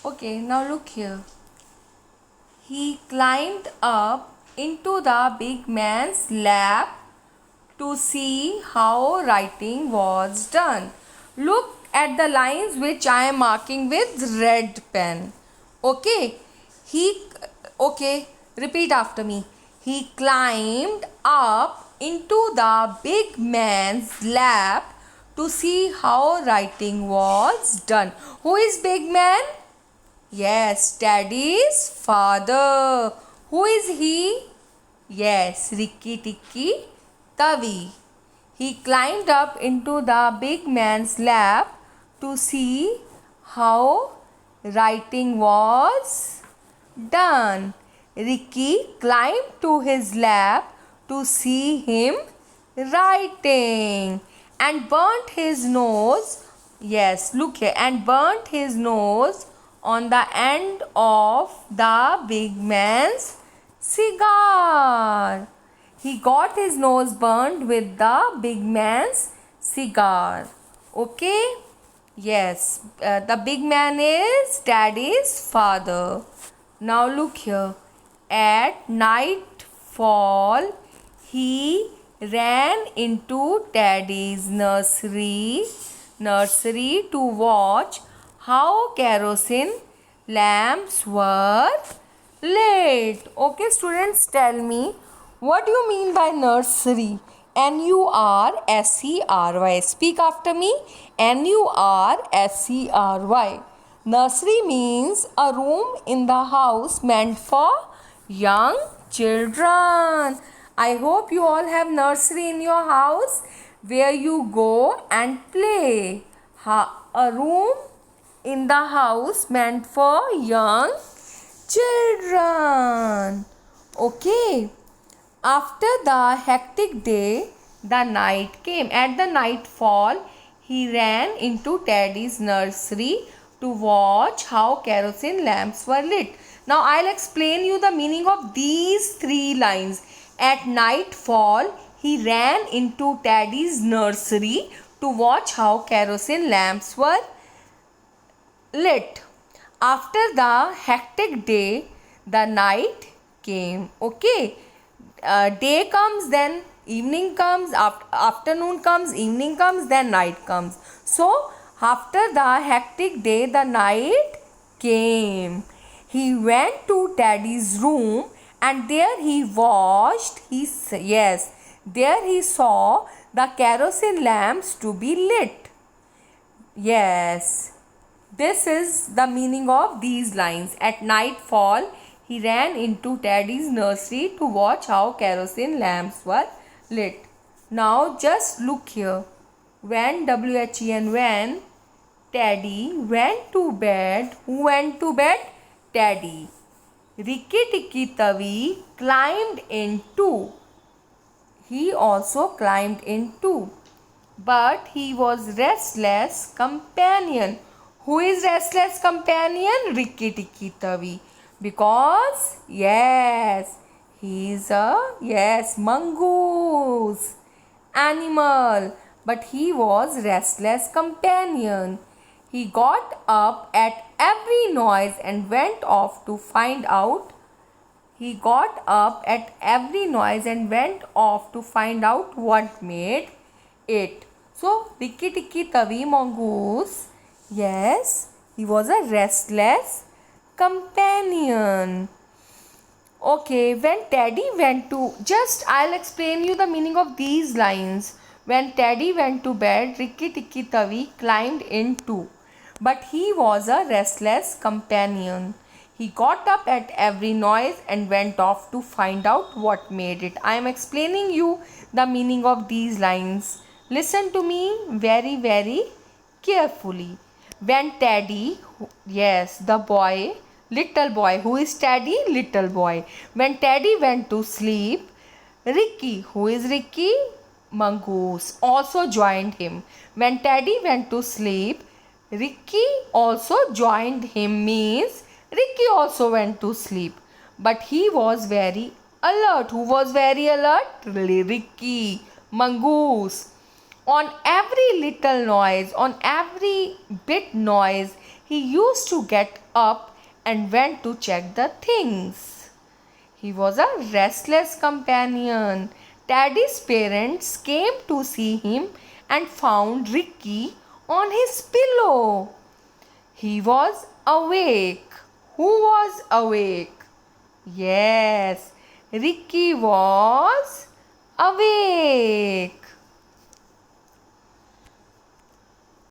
Okay, now look here. He climbed up into the big man's lap to see how writing was done. Look at the lines which I am marking with red pen. Okay, he repeat after me. He climbed up into the big man's lap to see how writing was done. Who is big man? Yes, Daddy's father. Who is he? Yes, Rikki Tikki Tavi. He climbed up into the big man's lap to see how writing was done. Ricky climbed to his lap to see him writing and burnt his nose. Yes, look here, and burnt his nose on the end of the big man's cigar. He got his nose burned with the big man's cigar. Okay? Yes, the big man is Daddy's father. Now look here. At nightfall, he ran into Daddy's nursery to watch how kerosene lamps were lit. Okay, students, tell me, what do you mean by nursery? Nursery. Speak after me. Nursery. Nursery means a room in the house meant for young children. I hope you all have nursery in your house where you go and play. A room in the house meant for young children. Okay. After the hectic day, the night came. At the nightfall, he ran into Teddy's nursery to watch how kerosene lamps were lit. Now, I'll explain you the meaning of these three lines. At nightfall, he ran into Teddy's nursery to watch how kerosene lamps were lit. After the hectic day, the night came. Okay. Day comes, then evening comes, afternoon comes, evening comes, then night comes. So, after the hectic day, the night came. He went to Daddy's room and there he watched, there he saw the kerosene lamps to be lit. Yes, this is the meaning of these lines. At nightfall, he ran into Teddy's nursery to watch how kerosene lamps were lit. Now just look here. When when Teddy went to bed, who went to bed? Teddy. Rikki Tikki Tavi climbed in too. He also climbed in too. But he was restless companion. Who is restless companion? Rikki Tikki Tavi. Because, yes, he is mongoose animal. But he was restless companion. He got up at every noise and went off to find out. He got up at every noise and went off to find out what made it. So, Rikki Tikki Tavi mongoose, yes, he was a restless companion. Okay, when Teddy went to, I'll explain you the meaning of these lines. When Teddy went to bed, Rikki Tikki Tavi climbed in too. But he was a restless companion. He got up at every noise and went off to find out what made it. I am explaining you the meaning of these lines. Listen to me very, very carefully. When Teddy, yes, the boy, little boy, who is Teddy? Little boy. When Teddy went to sleep, Ricky, who is Ricky? Mongoose, also joined him. When Teddy went to sleep, Ricky also joined him, means Ricky also went to sleep. But he was very alert. Who was very alert? Ricky, mongoose. On every little noise, on every bit noise, he used to get up and went to check the things. He was a restless companion. Teddy's parents came to see him and found Ricky on his pillow. He was awake. Who was awake? Yes, Ricky was awake.